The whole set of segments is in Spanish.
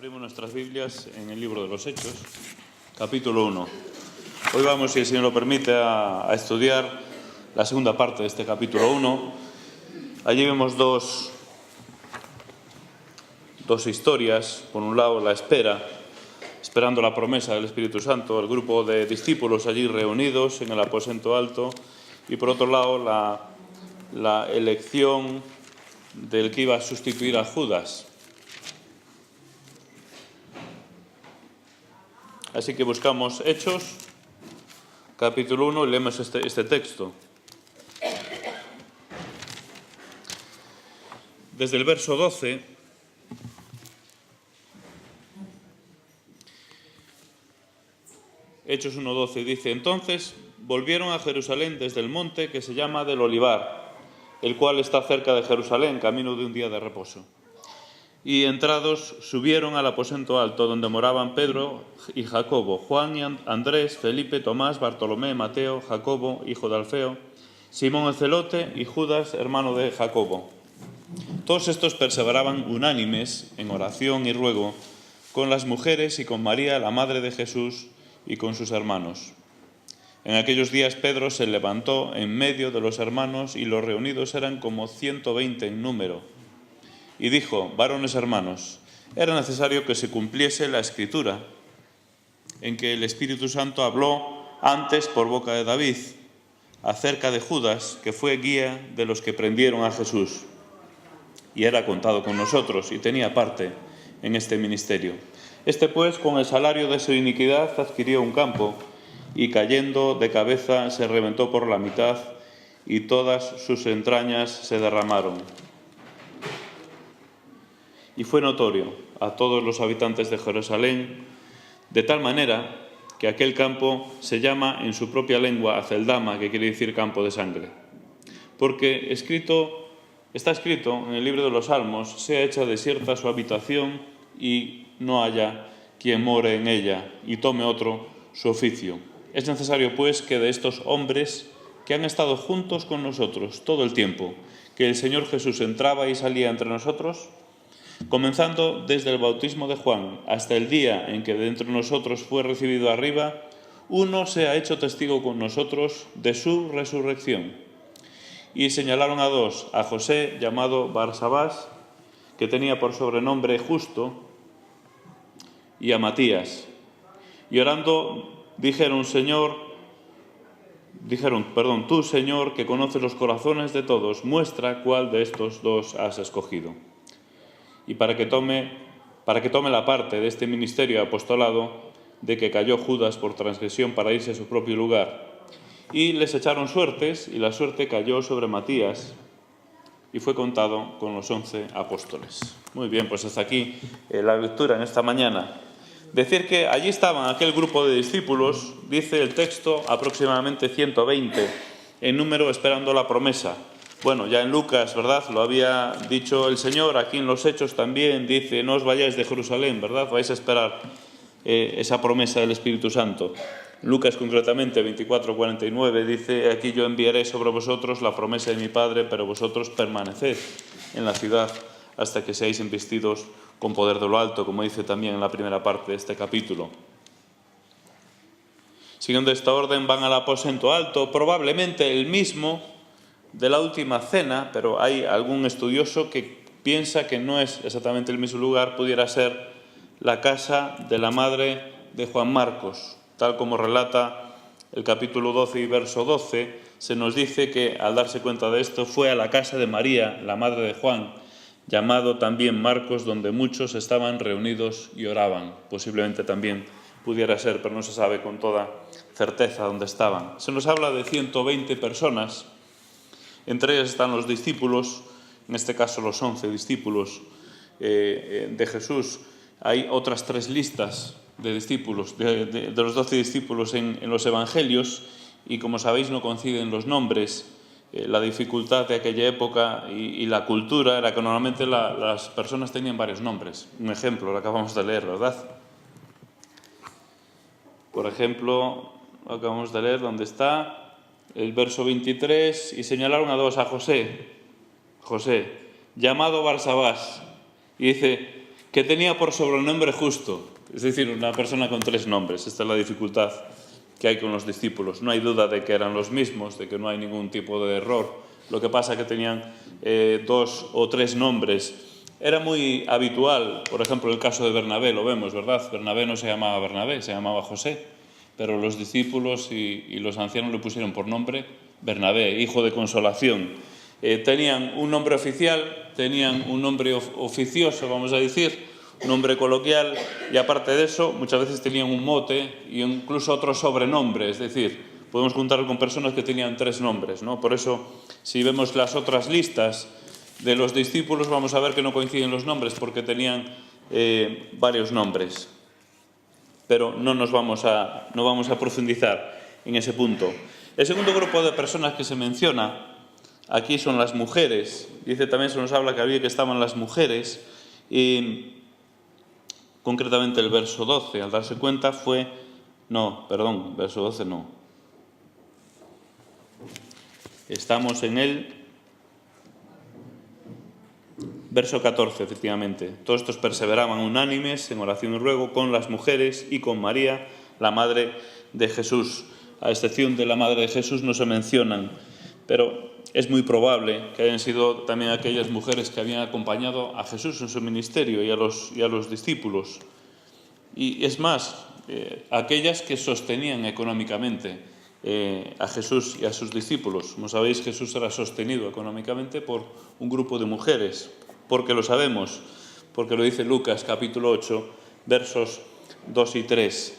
Abrimos nuestras Biblias en el libro de los Hechos, capítulo 1. Hoy vamos, si el Señor lo permite, a estudiar la segunda parte de este capítulo 1. Allí vemos dos historias. Por un lado, la espera, esperando la promesa del Espíritu Santo, el grupo de discípulos allí reunidos en el aposento alto, y por otro lado, la elección del que iba a sustituir a Judas. Así que buscamos Hechos, capítulo 1, y leemos este texto. Desde el verso 12, Hechos 1:12, dice: Entonces volvieron a Jerusalén desde el monte que se llama del Olivar, el cual está cerca de Jerusalén, camino de un día de reposo. Y entrados subieron al aposento alto donde moraban Pedro y Jacobo, Juan y Andrés, Felipe, Tomás, Bartolomé, Mateo, Jacobo, hijo de Alfeo, Simón el celote y Judas, hermano de Jacobo. Todos estos perseveraban unánimes en oración y ruego con las mujeres y con María, la madre de Jesús, y con sus hermanos. En aquellos días Pedro se levantó en medio de los hermanos, y los reunidos eran como 120 en número. Y dijo: varones hermanos, era necesario que se cumpliese la Escritura, en que el Espíritu Santo habló antes por boca de David, acerca de Judas, que fue guía de los que prendieron a Jesús, y era contado con nosotros, y tenía parte en este ministerio. Este pues, con el salario de su iniquidad, adquirió un campo, y cayendo de cabeza se reventó por la mitad, y todas sus entrañas se derramaron. Y fue notorio a todos los habitantes de Jerusalén, de tal manera que aquel campo se llama en su propia lengua Aceldama, que quiere decir campo de sangre. Porque está escrito en el libro de los Salmos: sea hecha desierta su habitación y no haya quien more en ella, y tome otro su oficio. Es necesario, pues, que de estos hombres que han estado juntos con nosotros todo el tiempo que el Señor Jesús entraba y salía entre nosotros, comenzando desde el bautismo de Juan hasta el día en que de entre nosotros fue recibido arriba, uno se ha hecho testigo con nosotros de su resurrección. Y señalaron a dos: a José, llamado Barsabás, que tenía por sobrenombre Justo, y a Matías. Y orando dijeron: tú, Señor, que conoces los corazones de todos, muestra cuál de estos dos has escogido. Y para que tome la parte de este ministerio apostolado, de que cayó Judas por transgresión para irse a su propio lugar. Y les echaron suertes, y la suerte cayó sobre Matías, y fue contado con los 11 apóstoles. Muy bien, pues hasta aquí la lectura en esta mañana. Decir que allí estaban aquel grupo de discípulos, dice el texto, aproximadamente 120 en número, esperando la promesa. Bueno, ya en Lucas, ¿verdad?, lo había dicho el Señor. Aquí en los Hechos también dice: no os vayáis de Jerusalén, ¿verdad?, vais a esperar esa promesa del Espíritu Santo. Lucas concretamente 24:49 dice: aquí yo enviaré sobre vosotros la promesa de mi Padre, pero vosotros permaneced en la ciudad hasta que seáis investidos con poder de lo alto, como dice también en la primera parte de este capítulo. Siguiendo esta orden, van al aposento alto, probablemente el mismo de la última cena, pero hay algún estudioso que piensa que no es exactamente el mismo lugar. Pudiera ser la casa de la madre de Juan Marcos. Tal como relata el capítulo 12 y verso 12, se nos dice que al darse cuenta de esto fue a la casa de María, la madre de Juan, llamado también Marcos, donde muchos estaban reunidos y oraban. Posiblemente también pudiera ser, pero no se sabe con toda certeza dónde estaban. Se nos habla de 120 personas. Entre ellas están los discípulos, en este caso los 11 discípulos de Jesús. Hay otras 3 listas de discípulos, de los 12 discípulos en los evangelios, y como sabéis no coinciden los nombres. La dificultad de aquella época y la cultura era que normalmente las personas tenían varios nombres. Un ejemplo, lo acabamos de leer, ¿verdad? Por ejemplo, lo acabamos de leer, ¿dónde está? El verso 23, y señalaron a dos: a José, llamado Barsabás. Y dice que tenía por sobrenombre Justo, es decir, una persona con 3 nombres. Esta es la dificultad que hay con los discípulos. No hay duda de que eran los mismos, de que no hay ningún tipo de error. Lo que pasa es que tenían 2 o 3 nombres. Era muy habitual, por ejemplo, el caso de Bernabé, lo vemos, ¿verdad? Bernabé no se llamaba Bernabé, se llamaba José, pero los discípulos y los ancianos le pusieron por nombre Bernabé, hijo de consolación. Tenían un nombre oficial, tenían un nombre oficioso, vamos a decir, un nombre coloquial, y aparte de eso, muchas veces tenían un mote e incluso otro sobrenombre, es decir, podemos contar con personas que tenían 3 nombres, ¿no? Por eso, si vemos las otras listas de los discípulos, vamos a ver que no coinciden los nombres porque tenían varios nombres. Pero no vamos a profundizar en ese punto. El segundo grupo de personas que se menciona aquí son las mujeres. Dice, también se nos habla que había que estaban las mujeres, y concretamente el verso 12, al darse cuenta verso 12 no. Estamos en el verso 14, efectivamente. Todos estos perseveraban unánimes en oración y ruego con las mujeres y con María, la madre de Jesús. A excepción de la madre de Jesús no se mencionan, pero es muy probable que hayan sido también aquellas mujeres que habían acompañado a Jesús en su ministerio y a los discípulos. Y es más, aquellas que sostenían económicamente a Jesús y a sus discípulos. Como sabéis, Jesús era sostenido económicamente por un grupo de mujeres, porque lo sabemos, porque lo dice Lucas capítulo 8, versos 2 y 3.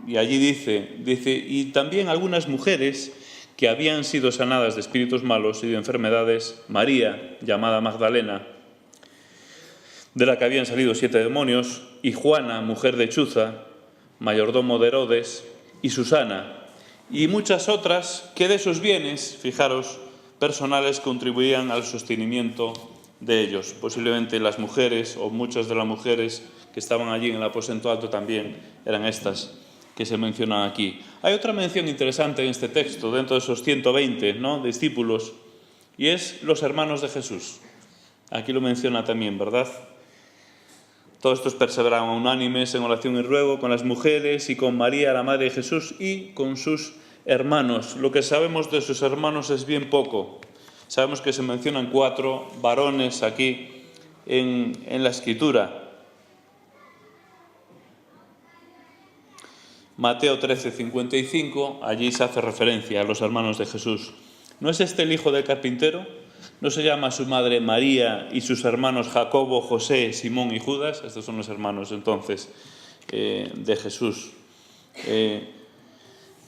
Y allí dice, y también algunas mujeres que habían sido sanadas de espíritus malos y de enfermedades, María, llamada Magdalena, de la que habían salido 7 demonios, y Juana, mujer de Chuza, mayordomo de Herodes, y Susana, y muchas otras que de sus bienes, fijaros, personales contribuían al sostenimiento de ellos. Posiblemente las mujeres, o muchas de las mujeres que estaban allí en el aposento alto también eran estas que se mencionan aquí. Hay otra mención interesante en este texto, dentro de esos 120 discípulos, y es los hermanos de Jesús. Aquí lo menciona también, ¿verdad? Todos estos perseveraban unánimes en oración y ruego con las mujeres y con María, la madre de Jesús, y con sus hermanos. Lo que sabemos de sus hermanos es bien poco. Sabemos que se mencionan 4 varones aquí en la Escritura. Mateo 13:55, allí se hace referencia a los hermanos de Jesús. ¿No es este el hijo del carpintero? ¿No se llama su madre María y sus hermanos Jacobo, José, Simón y Judas? Estos son los hermanos entonces de Jesús.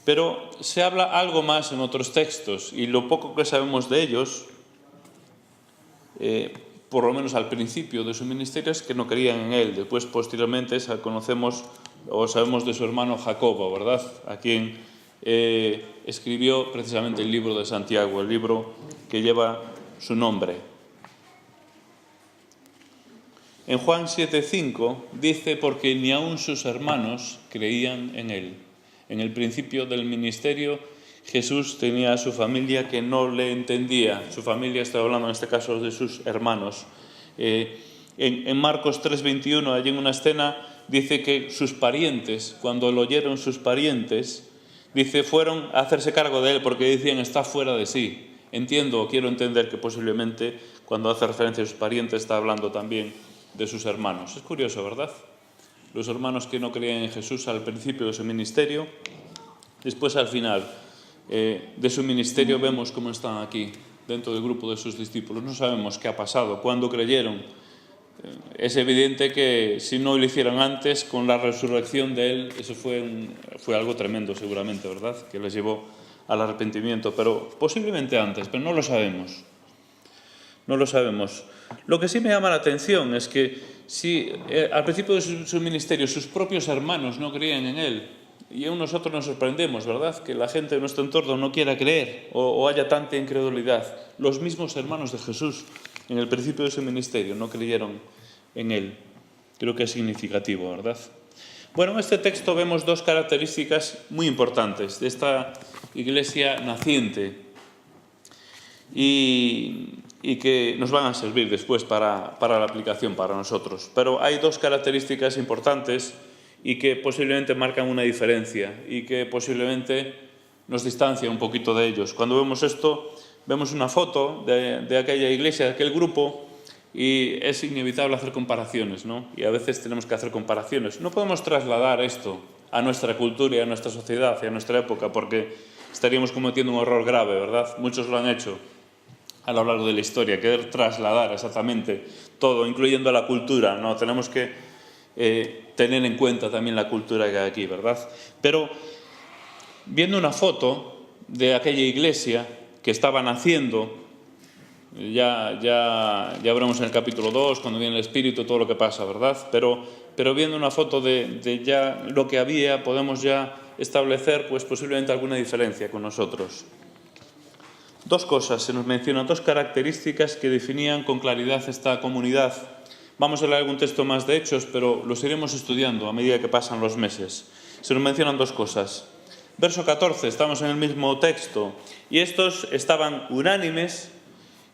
Pero se habla algo más en otros textos, y lo poco que sabemos de ellos, por lo menos al principio de su ministerio, es que no creían en él. Después, posteriormente, conocemos o sabemos de su hermano Jacobo, ¿verdad? A quien escribió precisamente el libro de Santiago, el libro que lleva su nombre. En Juan 7:5 dice, porque ni aun sus hermanos creían en él. En el principio del ministerio, Jesús tenía a su familia que no le entendía. Su familia, estoy hablando en este caso de sus hermanos. En Marcos 3:21, allí en una escena, dice que sus parientes, cuando lo oyeron sus parientes, dice, fueron a hacerse cargo de él porque decían, está fuera de sí. Quiero entender que posiblemente cuando hace referencia a sus parientes está hablando también de sus hermanos. Es curioso, ¿verdad? Los hermanos que no creían en Jesús al principio de su ministerio, después al final de su ministerio vemos cómo están aquí, dentro del grupo de sus discípulos. No sabemos qué ha pasado, cuándo creyeron. Es evidente que si no lo hicieron antes, con la resurrección de él, eso fue algo tremendo seguramente, ¿verdad? Que les llevó al arrepentimiento, pero posiblemente antes, pero no lo sabemos. No lo sabemos. Lo que sí me llama la atención es que si al principio de su ministerio sus propios hermanos no creían en él, y aún nosotros nos sorprendemos, ¿verdad? Que la gente de nuestro entorno no quiera creer o haya tanta incredulidad. Los mismos hermanos de Jesús en el principio de su ministerio no creyeron en él. Creo que es significativo, ¿verdad? Bueno, en este texto vemos 2 características muy importantes de esta iglesia naciente. Y y que nos van a servir después para la aplicación para nosotros. Pero hay dos características importantes y que posiblemente marcan una diferencia y que posiblemente nos distancia un poquito de ellos. Cuando vemos esto, vemos una foto de aquella iglesia, de aquel grupo, y es inevitable hacer comparaciones, ¿no? Y a veces tenemos que hacer comparaciones. No podemos trasladar esto a nuestra cultura y a nuestra sociedad y a nuestra época, porque estaríamos cometiendo un error grave, ¿verdad? Muchos lo han hecho a lo largo de la historia, querer trasladar exactamente todo, incluyendo la cultura, ¿no? Tenemos que tener en cuenta también la cultura que hay aquí, ¿verdad? Pero viendo una foto de aquella iglesia que estaba naciendo, ya veremos en el capítulo 2, cuando viene el Espíritu, todo lo que pasa, ¿verdad? Pero viendo una foto de ya lo que había, podemos ya establecer pues posiblemente alguna diferencia con nosotros. Dos cosas se nos mencionan, dos características que definían con claridad esta comunidad. Vamos a leer algún texto más de Hechos, pero los iremos estudiando a medida que pasan los meses. Se nos mencionan dos cosas. Verso 14, estamos en el mismo texto, y estos estaban unánimes,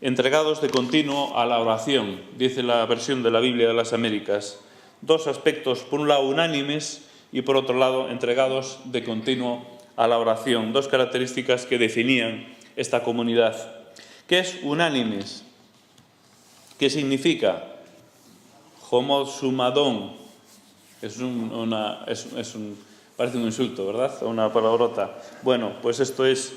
entregados de continuo a la oración, dice la versión de la Biblia de las Américas. Dos aspectos, por un lado unánimes y por otro lado entregados de continuo a la oración. Dos características que definían esta comunidad. ¿Qué es unánimes? ¿Qué significa? Homosumadón. Parece un insulto, ¿verdad? Una palabrota. Bueno, pues esto es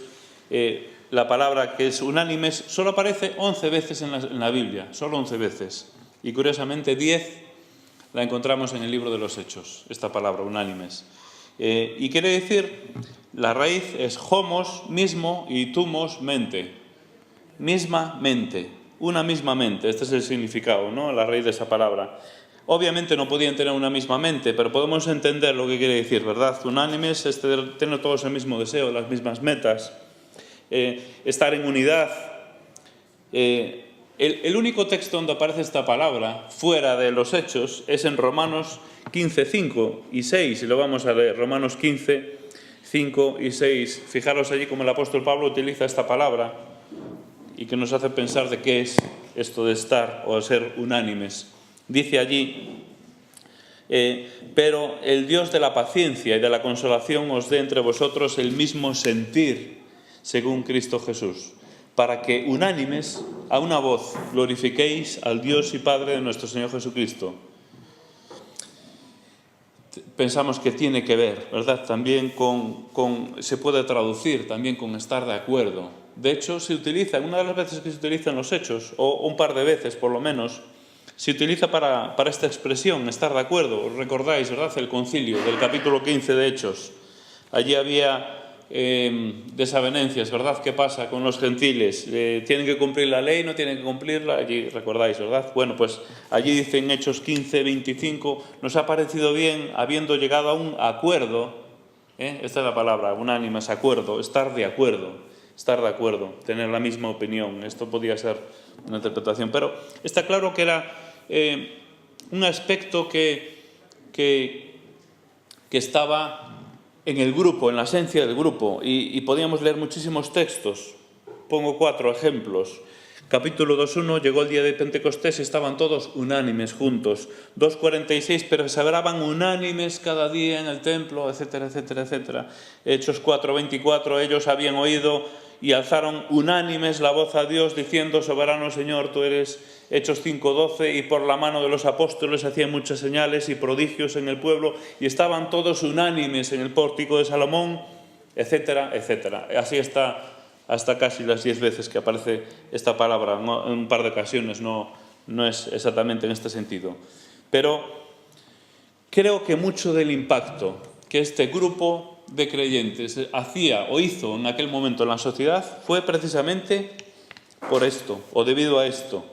la palabra que es unánimes. Solo aparece 11 veces en la Biblia, solo 11 veces. Y curiosamente 10 la encontramos en el libro de los Hechos, esta palabra, unánimes. Y quiere decir, la raíz es homos, mismo, y tumos, mente. Misma mente, una misma mente. Este es el significado, ¿no? La raíz de esa palabra. Obviamente no podían tener una misma mente, pero podemos entender lo que quiere decir, ¿verdad? Unánimes es tener todos el mismo deseo, las mismas metas, estar en unidad. El único texto donde aparece esta palabra, fuera de los Hechos, es en Romanos 15, 5 y 6, y lo vamos a leer. Romanos 15, 5 y 6. Fijaros allí cómo el apóstol Pablo utiliza esta palabra y que nos hace pensar de qué es esto de estar o de ser unánimes. Dice allí, pero el Dios de la paciencia y de la consolación os dé entre vosotros el mismo sentir según Cristo Jesús, para que unánimes a una voz glorifiquéis al Dios y Padre de nuestro Señor Jesucristo. Pensamos que tiene que ver, ¿verdad? También se puede traducir también con estar de acuerdo. De hecho, se utiliza, una de las veces que se utiliza en los Hechos, o un par de veces por lo menos, se utiliza para esta expresión, estar de acuerdo. Os recordáis, ¿verdad? El concilio del capítulo 15 de Hechos. Allí había desavenencias, ¿verdad? ¿Qué pasa con los gentiles? ¿Tienen que cumplir la ley? ¿No tienen que cumplirla? Allí recordáis, ¿verdad? Bueno, pues allí dice en Hechos 15, 25, nos ha parecido bien, habiendo llegado a un acuerdo, esta es la palabra, unánimes, acuerdo, estar de acuerdo, tener la misma opinión. Esto podía ser una interpretación, pero está claro que era un aspecto que estaba en el grupo, en la esencia del grupo, y podíamos leer muchísimos textos. Pongo 4 ejemplos. Capítulo 2.1, llegó el día de Pentecostés, estaban todos unánimes juntos. 2.46, perseveraban unánimes cada día en el templo, etcétera, etcétera, etcétera. Hechos 4.24, ellos habían oído y alzaron unánimes la voz a Dios, diciendo, soberano Señor, tú eres. Hechos 5.12, y por la mano de los apóstoles hacían muchas señales y prodigios en el pueblo, y estaban todos unánimes en el pórtico de Salomón, etcétera, etcétera. Así está hasta casi las 10 veces que aparece esta palabra, en un par de ocasiones, no es exactamente en este sentido. Pero creo que mucho del impacto que este grupo de creyentes hacía o hizo en aquel momento en la sociedad fue precisamente por esto, o debido a esto,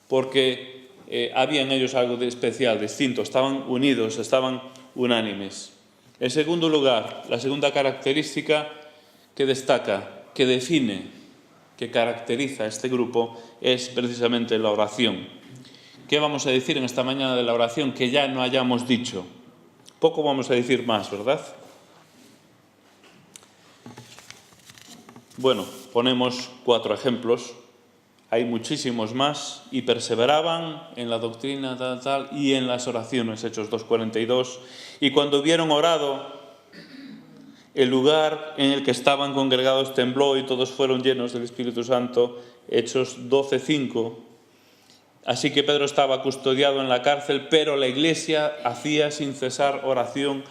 porque había en ellos algo de especial, distinto, estaban unidos, estaban unánimes. En segundo lugar, la segunda característica que destaca, que define, que caracteriza a este grupo es precisamente la oración. ¿Qué vamos a decir en esta mañana de la oración que ya no hayamos dicho? Poco vamos a decir más, ¿verdad? Bueno, ponemos 4 ejemplos. hay muchísimos más, y perseveraban en la doctrina tal, y en las oraciones, Hechos 2:42, y cuando hubieron orado, el lugar en el que estaban congregados tembló y todos fueron llenos del Espíritu Santo, Hechos 12:5. Así que Pedro estaba custodiado en la cárcel, pero la iglesia hacía sin cesar oración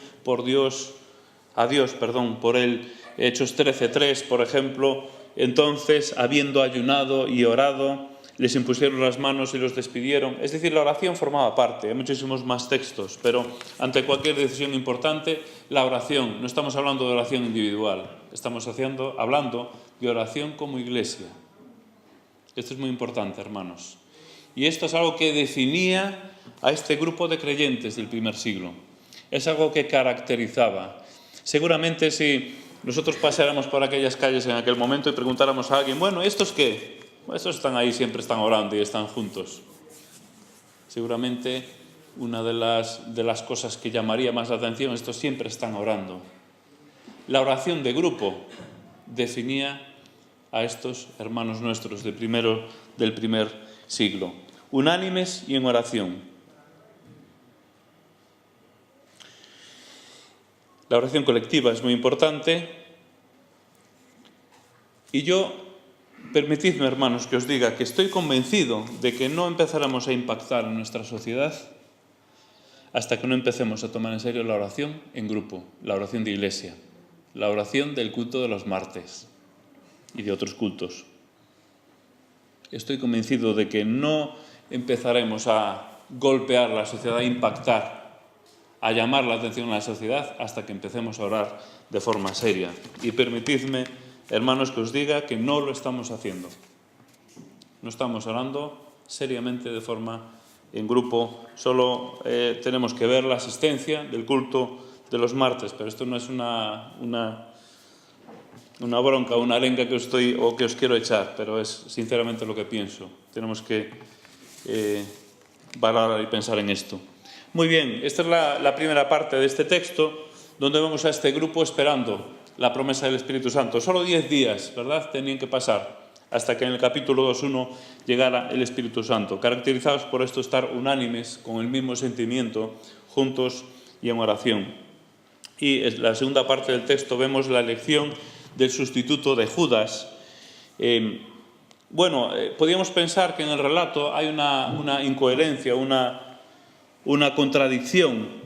a Dios por él. Hechos 13:3, por ejemplo. Entonces, habiendo ayunado y orado, les impusieron las manos y los despidieron. Es decir, la oración formaba parte. Hay muchísimos más textos, pero ante cualquier decisión importante, la oración, no estamos hablando de oración individual, estamos hablando de oración como iglesia. Esto es muy importante, hermanos. Y esto es algo que definía a este grupo de creyentes del primer siglo. Es algo que caracterizaba. Seguramente si nosotros pasáramos por aquellas calles en aquel momento y preguntáramos a alguien, bueno, ¿estos qué? Estos están ahí, siempre están orando y están juntos. Seguramente una de las cosas que llamaría más la atención, estos siempre están orando. La oración de grupo definía a estos hermanos nuestros del primer siglo, unánimes y en oración. La oración colectiva es muy importante y yo, permitidme, hermanos, que os diga que estoy convencido de que no empezaremos a impactar en nuestra sociedad hasta que no empecemos a tomar en serio la oración en grupo, la oración de iglesia, la oración del culto de los martes y de otros cultos. Estoy convencido de que no empezaremos a golpear la sociedad, a impactar, a llamar la atención a la sociedad hasta que empecemos a orar de forma seria. Y permitidme, hermanos, que os diga que no lo estamos haciendo. No estamos orando seriamente de forma en grupo. Solo tenemos que ver la asistencia del culto de los martes, pero esto no es una bronca, una arenga que os quiero echar, pero es sinceramente lo que pienso. Tenemos que valorar y pensar en esto. Muy bien, esta es la primera parte de este texto, donde vemos a este grupo esperando la promesa del Espíritu Santo. Solo 10 días, ¿verdad?, tenían que pasar hasta que en el capítulo 2:1 llegara el Espíritu Santo, caracterizados por esto, estar unánimes, con el mismo sentimiento, juntos y en oración. Y en la segunda parte del texto vemos la elección del sustituto de Judas. Podríamos pensar que en el relato hay una incoherencia, una contradicción.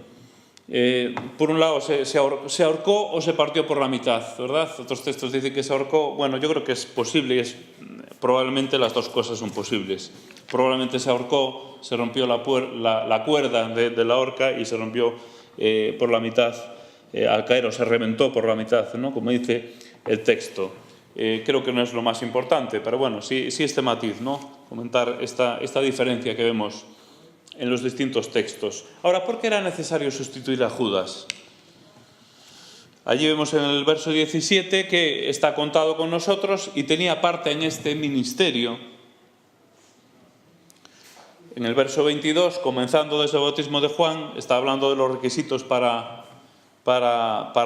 Por un lado, se ahorcó o se partió por la mitad, ¿verdad? Otros textos dicen que se ahorcó. Bueno, yo creo que es posible y probablemente las dos cosas son posibles. Probablemente se ahorcó, se rompió la cuerda de la horca y se rompió por la mitad al caer, o se reventó por la mitad, ¿no?, como dice el texto. Creo que no es lo más importante, pero bueno, sí este matiz, ¿no?, comentar esta diferencia que vemos en los distintos textos. Ahora, ¿por qué era necesario sustituir a Judas? Allí vemos en el verso 17 que está contado con nosotros y tenía parte en este ministerio. En el verso 22, comenzando desde el bautismo de Juan, está hablando de los requisitos para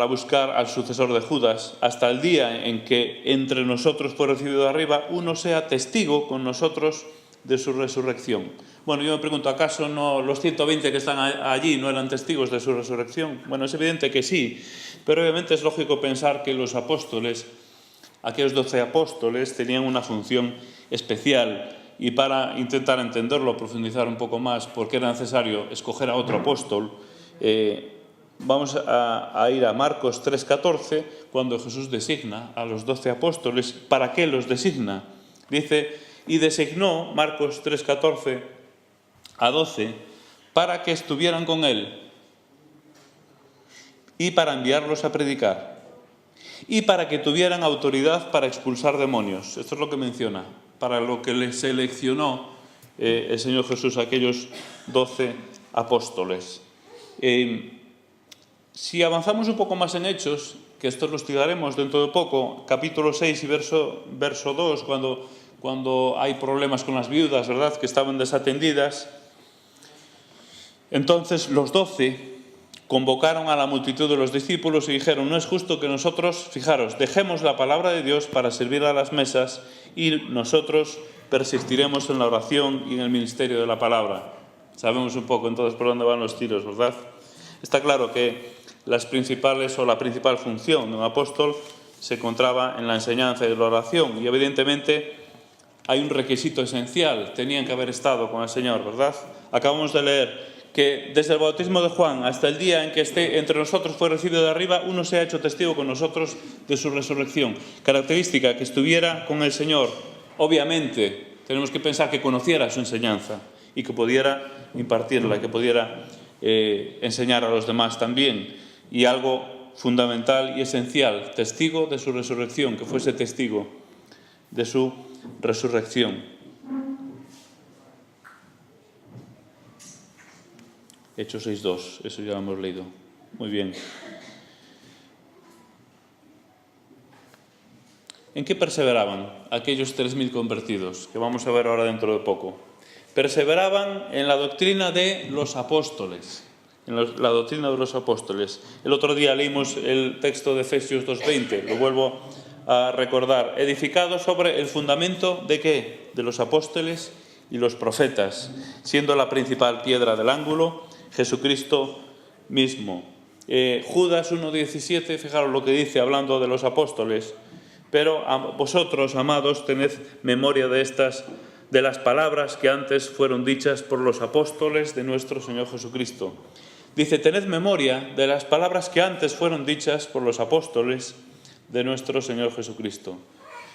buscar al sucesor de Judas, hasta el día en que entre nosotros fue recibido de arriba, uno sea testigo con nosotros de su resurrección. Bueno, yo me pregunto, ¿acaso no los 120 que están allí no eran testigos de su resurrección? Bueno, es evidente que sí, pero obviamente es lógico pensar que los apóstoles, aquellos 12 apóstoles, tenían una función especial, y para intentar entenderlo, profundizar un poco más, por qué era necesario escoger a otro apóstol, vamos a ir a Marcos 3:14, cuando Jesús designa a los 12 apóstoles. ¿Para qué los designa? Dice, y designó, Marcos 3:14 a 12, para que estuvieran con él y para enviarlos a predicar y para que tuvieran autoridad para expulsar demonios. Esto es lo que menciona, para lo que les seleccionó el Señor Jesús a aquellos 12 apóstoles. Si avanzamos un poco más en Hechos, que esto lo estudiaremos dentro de poco, capítulo 6 y verso 2, cuando hay problemas con las viudas, ¿verdad?, que estaban desatendidas, entonces los 12 convocaron a la multitud de los discípulos y dijeron, no es justo que nosotros, fijaros, dejemos la palabra de Dios para servir a las mesas y nosotros persistiremos en la oración y en el ministerio de la palabra. Sabemos un poco entonces por dónde van los tiros, ¿verdad? Está claro que la principal función de un apóstol se encontraba en la enseñanza y la oración, y evidentemente hay un requisito esencial: tenían que haber estado con el Señor, ¿verdad? Acabamos de leer que desde el bautismo de Juan hasta el día en que entre nosotros fue recibido de arriba, uno se ha hecho testigo con nosotros de su resurrección. Característica: que estuviera con el Señor. Obviamente tenemos que pensar que conociera su enseñanza y que pudiera impartirla, que pudiera enseñar a los demás también. Y algo fundamental y esencial: testigo de su resurrección, que fuese testigo de su resurrección. Hechos 6:2, eso ya lo hemos leído. Muy bien. ¿En qué perseveraban aquellos 3.000 convertidos? Que vamos a ver ahora dentro de poco. Perseveraban en la doctrina de los apóstoles. La doctrina de los apóstoles. El otro día leímos el texto de Efesios 2:20, lo vuelvo a recordar. Edificado sobre el fundamento ¿de qué? De los apóstoles y los profetas, siendo la principal piedra del ángulo Jesucristo mismo. Judas 1:17, fijaros lo que dice hablando de los apóstoles: pero vosotros, amados, tened memoria de las palabras que antes fueron dichas por los apóstoles de nuestro Señor Jesucristo. Dice: tened memoria de las palabras que antes fueron dichas por los apóstoles de nuestro Señor Jesucristo.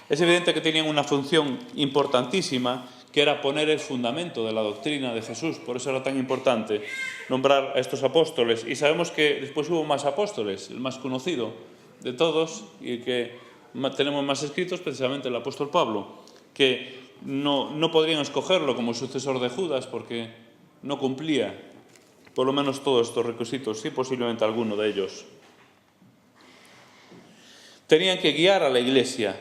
Es evidente que tenían una función importantísima, que era poner el fundamento de la doctrina de Jesús. Por eso era tan importante nombrar a estos apóstoles. Y sabemos que después hubo más apóstoles. El más conocido de todos y el que tenemos más escritos, precisamente el apóstol Pablo, que no podrían escogerlo como sucesor de Judas porque no cumplía por lo menos todos estos requisitos, sí, posiblemente alguno de ellos. Tenían que guiar a la Iglesia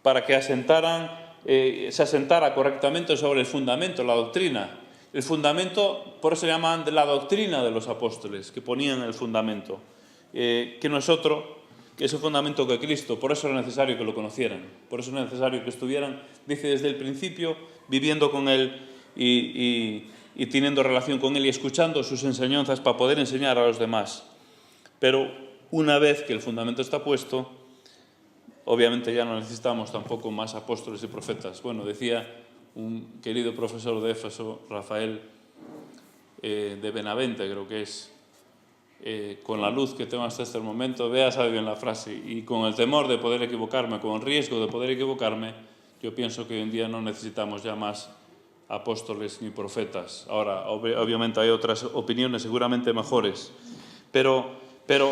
para que se asentara correctamente sobre el fundamento, la doctrina. El fundamento, por eso llaman de la doctrina de los apóstoles, que ponían el fundamento, que no es otro que ese fundamento que Cristo. Por eso era necesario que lo conocieran, por eso era necesario que estuvieran, dice, desde el principio, viviendo con Él y teniendo relación con Él y escuchando sus enseñanzas para poder enseñar a los demás. Pero una vez que el fundamento está puesto, obviamente ya no necesitamos tampoco más apóstoles y profetas. Bueno, decía un querido profesor de Éfeso, Rafael de Benavente, creo que es, con la luz que tengo hasta este momento, vea, sabe bien la frase, y con el temor de poder equivocarme, con el riesgo de poder equivocarme, yo pienso que hoy en día no necesitamos ya más apóstoles ni profetas. Ahora, obviamente hay otras opiniones seguramente mejores, pero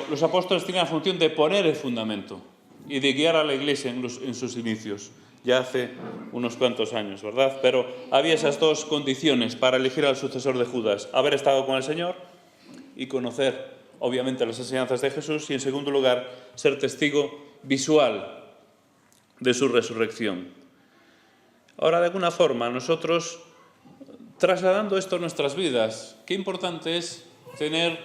los apóstoles tenían la función de poner el fundamento y de guiar a la Iglesia en sus inicios, ya hace unos cuantos años, ¿verdad? Pero había esas dos condiciones para elegir al sucesor de Judas: haber estado con el Señor y conocer, obviamente, las enseñanzas de Jesús, y en segundo lugar, ser testigo visual de su resurrección. Ahora, de alguna forma, nosotros, trasladando esto a nuestras vidas, qué importante es tener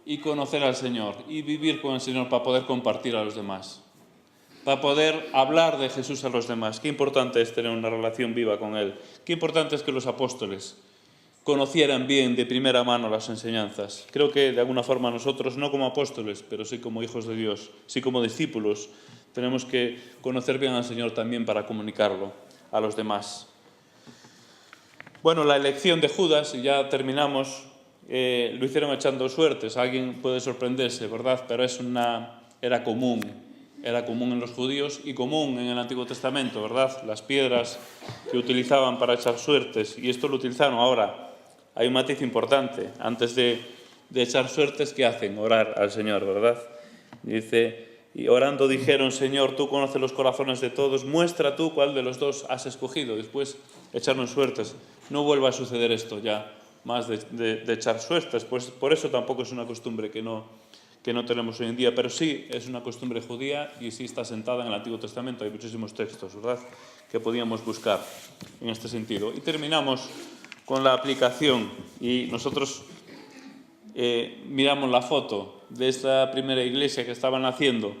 y conocer al Señor y vivir con el Señor para poder compartir a los demás, para poder hablar de Jesús a los demás. Qué importante es tener una relación viva con Él. Qué importante es que los apóstoles conocieran bien de primera mano las enseñanzas. Creo que de alguna forma nosotros, no como apóstoles, pero sí como hijos de Dios, sí como discípulos, tenemos que conocer bien al Señor también para comunicarlo a los demás. Bueno, la elección de Judas, y ya terminamos, lo hicieron echando suertes. Alguien puede sorprenderse, ¿verdad? Pero era común en los judíos y común en el Antiguo Testamento, ¿verdad? Las piedras que utilizaban para echar suertes, y esto lo utilizaron. Ahora, hay un matiz importante. Antes de echar suertes, ¿qué hacen? Orar al Señor, ¿verdad? Dice: y orando dijeron: Señor, tú conoces los corazones de todos, muestra tú cuál de los dos has escogido. Después echaron suertes. No vuelva a suceder esto ya más de echar suertes, pues por eso tampoco es una costumbre que no tenemos hoy en día, pero sí es una costumbre judía y sí está sentada en el Antiguo Testamento. Hay muchísimos textos, ¿verdad?, que podíamos buscar en este sentido. Y terminamos con la aplicación, y nosotros miramos la foto de esta primera iglesia que estaban haciendo.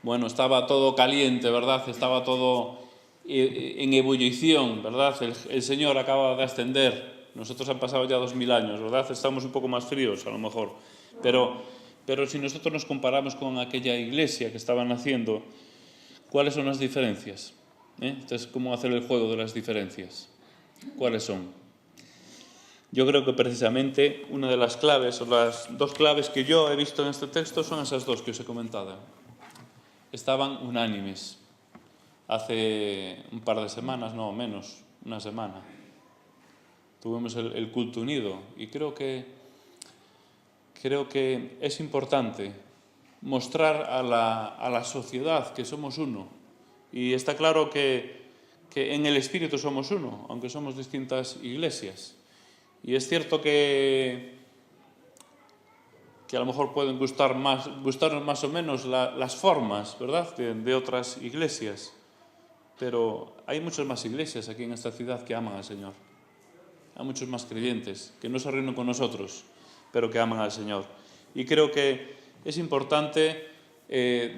Bueno, estaba todo caliente, ¿verdad? Estaba todo en ebullición, ¿verdad? El Señor acaba de ascender. Nosotros han pasado ya 2000 años, ¿verdad? Estamos un poco más fríos, a lo mejor. Pero si nosotros nos comparamos con aquella iglesia que estaba naciendo, ¿cuáles son las diferencias? Entonces, ¿cómo hacer el juego de las diferencias? ¿Cuáles son? Yo creo que precisamente una de las claves, o las dos claves que yo he visto en este texto, son esas dos que os he comentado. Estaban unánimes. Hace un par de semanas, no menos, una semana, tuvimos el culto unido y creo que es importante mostrar a la sociedad que somos uno. Y está claro que en el espíritu somos uno, aunque somos distintas iglesias. Y es cierto que a lo mejor pueden gustarnos más o menos las formas, ¿verdad?, de otras iglesias. Pero hay muchas más iglesias aquí en esta ciudad que aman al Señor. Hay muchos más creyentes que no se reúnen con nosotros, pero que aman al Señor. Y creo que es importante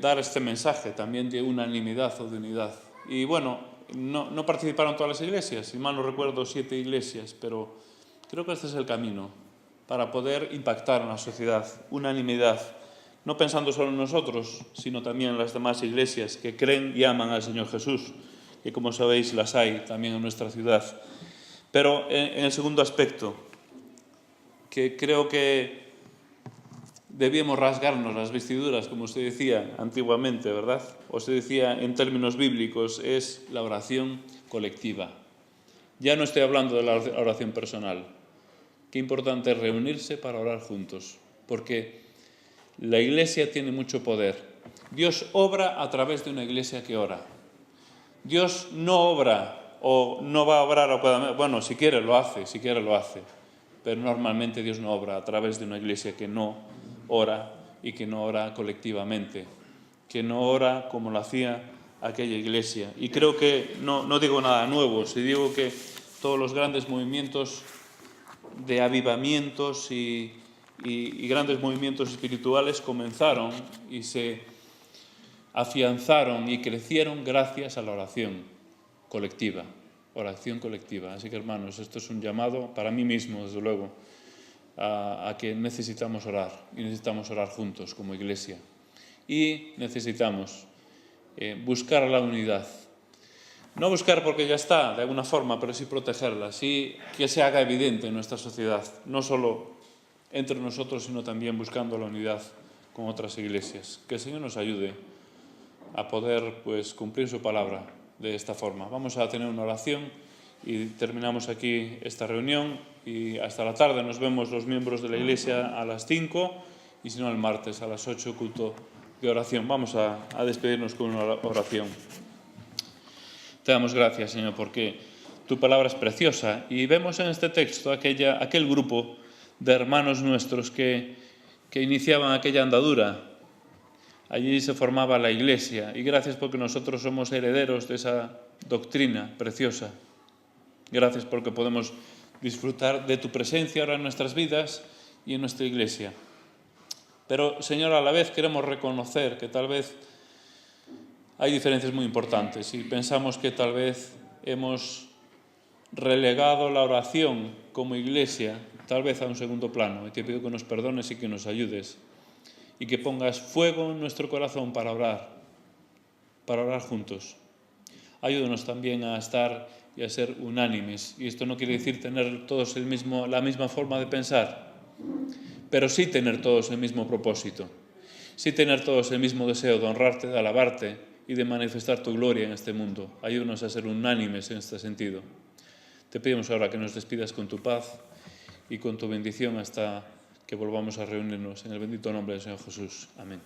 dar este mensaje también de unanimidad o de unidad. Y bueno, no participaron todas las iglesias, si mal no recuerdo 7 iglesias, pero creo que este es el camino para poder impactar en la sociedad, unanimidad. No pensando solo en nosotros, sino también en las demás iglesias que creen y aman al Señor Jesús, que como sabéis las hay también en nuestra ciudad. Pero en el segundo aspecto, que creo que debíamos rasgarnos las vestiduras, como se decía antiguamente, ¿verdad? O se decía en términos bíblicos, es la oración colectiva. Ya no estoy hablando de la oración personal. Qué importante es reunirse para orar juntos, porque la iglesia tiene mucho poder. Dios obra a través de una iglesia que ora. Dios no obra o no va a obrar, bueno, si quiere lo hace, pero normalmente Dios no obra a través de una iglesia que no ora y que no ora colectivamente, que no ora como lo hacía aquella iglesia. Y creo que no digo nada nuevo, si digo que todos los grandes movimientos de avivamientos y grandes movimientos espirituales comenzaron y se afianzaron y crecieron gracias a la oración colectiva. Así que, hermanos, esto es un llamado para mí mismo, desde luego, a que necesitamos orar y necesitamos orar juntos como iglesia. Y necesitamos buscar la unidad. No buscar porque ya está, de alguna forma, pero sí protegerla, sí que se haga evidente en nuestra sociedad, no solo entre nosotros, sino también buscando la unidad con otras iglesias. Que el Señor nos ayude a poder cumplir su palabra de esta forma. Vamos a tener una oración y terminamos aquí esta reunión y hasta la tarde nos vemos los miembros de la iglesia a las 5 y si no el martes a las 8 culto de oración. Vamos a despedirnos con una oración. Te damos gracias, Señor, porque tu palabra es preciosa y vemos en este texto aquel grupo de hermanos nuestros que iniciaban aquella andadura. Allí se formaba la iglesia y gracias porque nosotros somos herederos de esa doctrina preciosa. Gracias porque podemos disfrutar de tu presencia ahora en nuestras vidas y en nuestra iglesia. Pero, Señor, a la vez queremos reconocer que tal vez hay diferencias muy importantes y pensamos que tal vez hemos relegado la oración como iglesia tal vez a un segundo plano. Y te pido que nos perdones y que nos ayudes y que pongas fuego en nuestro corazón para orar juntos. Ayúdanos también a estar y a ser unánimes. Y esto no quiere decir tener todos la misma forma de pensar, pero sí tener todos el mismo propósito. Sí tener todos el mismo deseo de honrarte, de alabarte y de manifestar tu gloria en este mundo. Ayúdanos a ser unánimes en este sentido. Te pedimos ahora que nos despidas con tu paz y con tu bendición hasta que volvamos a reunirnos en el bendito nombre del Señor Jesús. Amén.